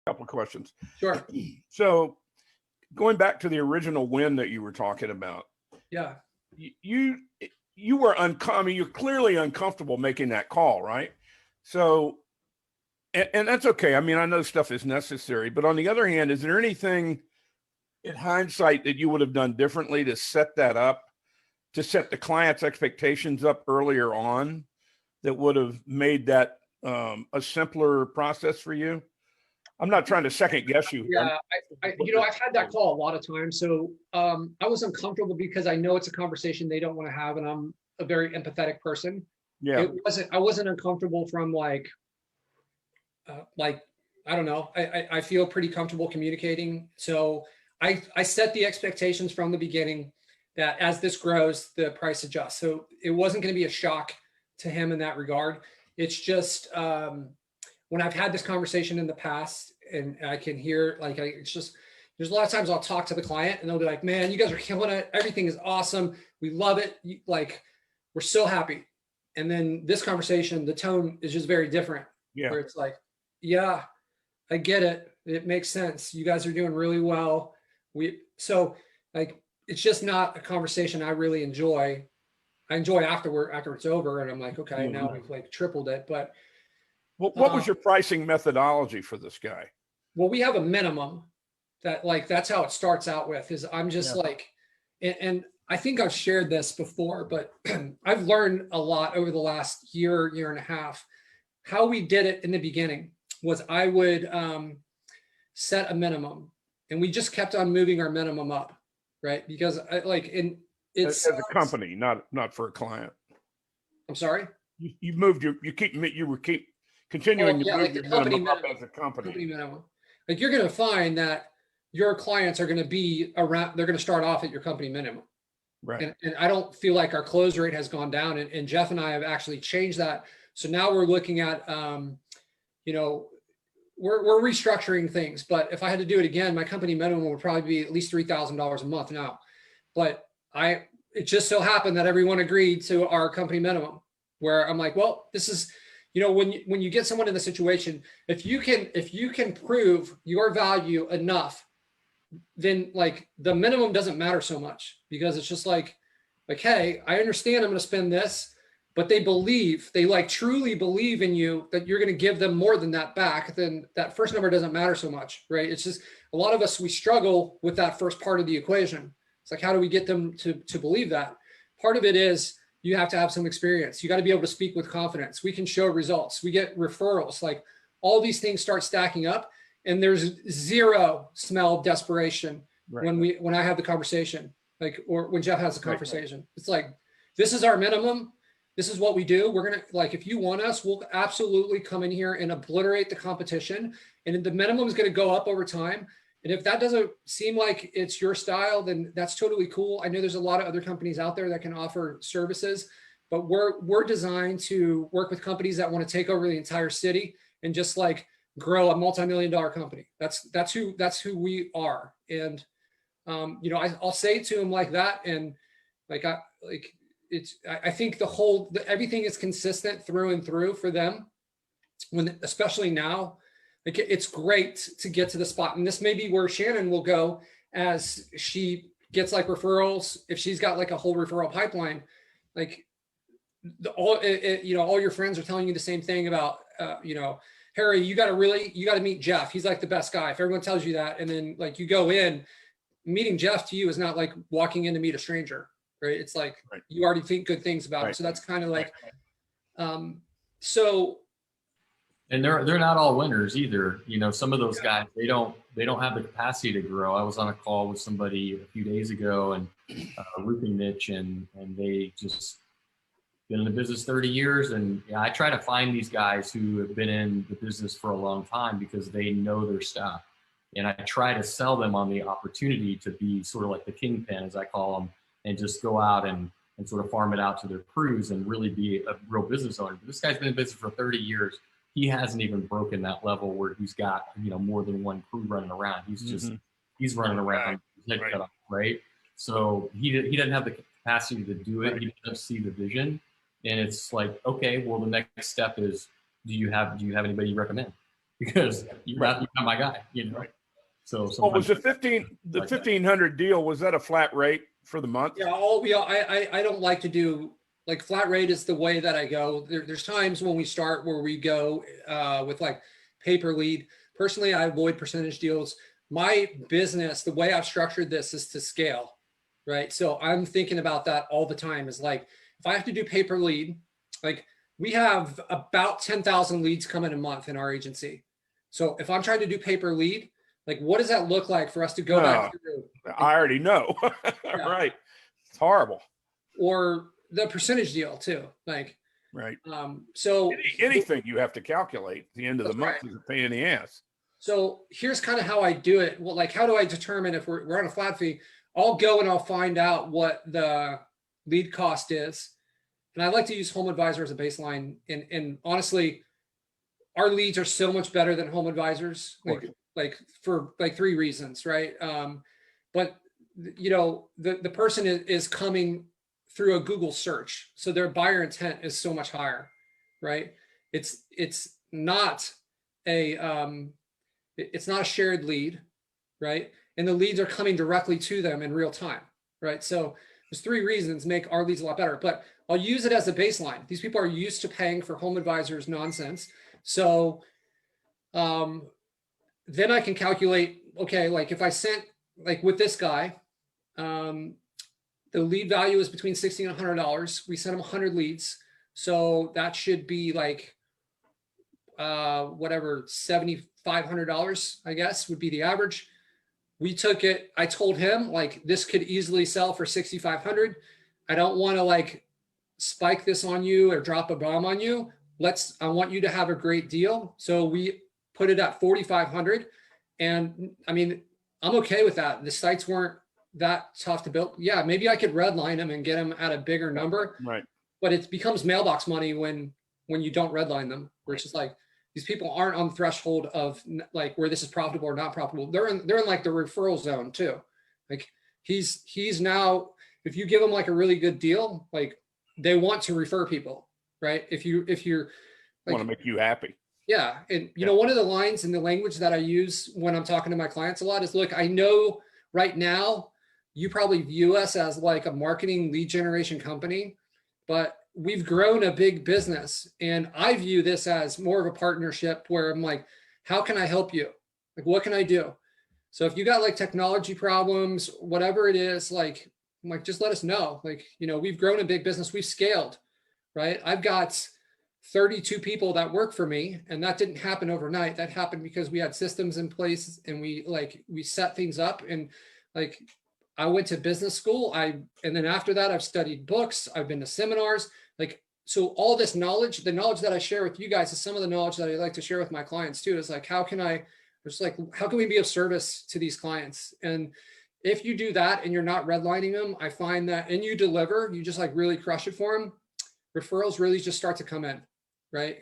Couple of questions. Sure. So going back to the original win that you were talking about. Yeah. You were you're clearly uncomfortable making that call, right? So, and that's okay. I mean, I know stuff is necessary, but on the other hand, is there anything in hindsight that you would have done differently to set that up, to set the client's expectations up earlier on that would have made that a simpler process for you? I'm not trying to second guess you. Yeah, I've had that call a lot of times. So I was uncomfortable because I know it's a conversation they don't want to have, and I'm a very empathetic person. Yeah. I wasn't uncomfortable from like I don't know. I feel pretty comfortable communicating. So I set the expectations from the beginning that as this grows, the price adjusts. So it wasn't going to be a shock to him in that regard. It's just when I've had this conversation in the past and I can hear it's just, there's a lot of times I'll talk to the client and they'll be like, man, you guys are killing it. Everything is awesome. We love it. We're so happy. And then this conversation, the tone is just very different. Yeah. Where it's like, yeah, I get it. It makes sense. You guys are doing really well. It's just not a conversation I really enjoy. I enjoy after it's over and I'm like, okay, now we've tripled it. But what was your pricing methodology for this guy? Well, we have a minimum that that's how it starts out with is I'm just and I think I've shared this before, but I've learned a lot over the last year and a half. How we did it in the beginning was I would set a minimum and we just kept on moving our minimum up, right? Because it's as a company, not for a client. I'm sorry? You were continuing to move your minimum up as a company minimum. Like you're going to find that your clients are going to be around, they're going to start off at your company minimum. Right. And I don't feel like our close rate has gone down and Jeff and I have actually changed that. So now we're looking at, we're restructuring things, but if I had to do it again, my company minimum would probably be at least $3,000 a month now. But it just so happened that everyone agreed to our company minimum where I'm like, well, this is, when you get someone in the situation, if you can prove your value enough, then the minimum doesn't matter so much because it's just like, hey, I understand I'm going to spend this, but they truly believe in you that you're going to give them more than that back. Then that first number doesn't matter so much, right? It's just a lot of us, we struggle with that first part of the equation. It's like, how do we get them to believe that? Part of it is you have to have some experience. You got to be able to speak with confidence. We can show results. We get referrals. All these things start stacking up and there's zero smell of desperation when I have the conversation, or when Jeff has the conversation. Right. It's like, this is our minimum. This is what we do. We're going to if you want us, we'll absolutely come in here and obliterate the competition. And the minimum is going to go up over time. And if that doesn't seem like it's your style, then that's totally cool. I know there's a lot of other companies out there that can offer services, but we're designed to work with companies that want to take over the entire city and just grow a multi-million-dollar company. That's who we are. And I'll say it to them like that. And I think everything is consistent through and through for them especially now. It's great to get to the spot. And this may be where Shannon will go as she gets referrals. If she's got a whole referral pipeline, all your friends are telling you the same thing about, Harry, you got to meet Jeff. He's the best guy. If everyone tells you that, and then you go in, meeting Jeff to you is not walking in to meet a stranger, right? It's you already think good things about him. So that's kind of so. And they're not all winners either. Some of those guys, they don't have the capacity to grow. I was on a call with somebody a few days ago and a roofing niche, and they just been in the business 30 years. And I try to find these guys who have been in the business for a long time because they know their stuff. And I try to sell them on the opportunity to be sort of like the kingpin, as I call them, and just go out and sort of farm it out to their crews and really be a real business owner. But this guy's been in business for 30 years. He hasn't even broken that level where he's got, more than one crew running around. He's just, he's running around head Right. cut off, right? So he doesn't have the capacity to do it. Right. He doesn't see the vision, and it's like, okay, well, the next step is, do you have anybody you recommend? Because you're not my guy, you know. Right. So Well, was sometimes the like that. 1,500 deal, was that a flat rate for the month? Yeah, I don't like to do like flat rate is the way that I go. There's times when we start where we go with like paper lead. Personally, I avoid percentage deals. My business, the way I've structured this is to scale, right? So I'm thinking about that all the time. Is like if I have to do paper lead, like we have about 10,000 leads coming a month in our agency. So if I'm trying to do paper lead, like what does that look like for us to go back through? I already know. Yeah. Right. It's horrible. Or the percentage deal too. Like, Right. so Anything you have to calculate at the end of the That's month right. is a pain in the ass. So here's kind of how I do it. Well, like, how do I determine if we're on a flat fee? I'll go and I'll find out what the lead cost is. And I like to use Home Advisor as a baseline. And honestly, our leads are so much better than Home Advisors, like for like 3 reasons, right? But you know, the person is coming through a Google search, so their buyer intent is so much higher, right? It's not a it's not a shared lead, right? And the leads are coming directly to them in real time, right? So there's 3 reasons make our leads a lot better, but I'll use it as a baseline. These people are used to paying for Home Advisors nonsense. So then I can calculate, okay, like if I sent, like with this guy, the lead value is between $60 and $100. We sent him 100 leads. So that should be like, whatever, $7,500, I guess, would be the average. We took it, I told him like, this could easily sell for 6,500. I don't want to like spike this on you or drop a bomb on you. I want you to have a great deal. So we put it at 4,500. And I mean, I'm okay with that. The sites weren't that tough to build. Yeah, maybe I could redline them and get them at a bigger number. Right. But it becomes mailbox money when you don't redline them, where it's just like these people aren't on the threshold of like where this is profitable or not profitable. They're in like the referral zone too. Like he's now, if you give them like a really good deal, like they want to refer people, right? If you're like, Want to make you happy. yeah. And you know, one of the lines in the language that I use when I'm talking to my clients a lot is, look, I know right now you probably view us as like a marketing lead generation company, but we've grown a big business. And I view this as more of a partnership where I'm like, how can I help you? Like, what can I do? So if you got like technology problems, whatever it is, like, I'm like, just let us know. Like, you know, we've grown a big business. We've scaled, right? I've got 32 people that work for me, and that didn't happen overnight. That happened because we had systems in place and we set things up. And like, I went to business school. And then after that, I've studied books. I've been to seminars. Like, so all this knowledge, the knowledge that I share with you guys is some of the knowledge that I like to share with my clients too. Is like, how can we be of service to these clients? And if you do that and you're not redlining them, I find that, and you deliver, you just like really crush it for them, referrals really just start to come in, right?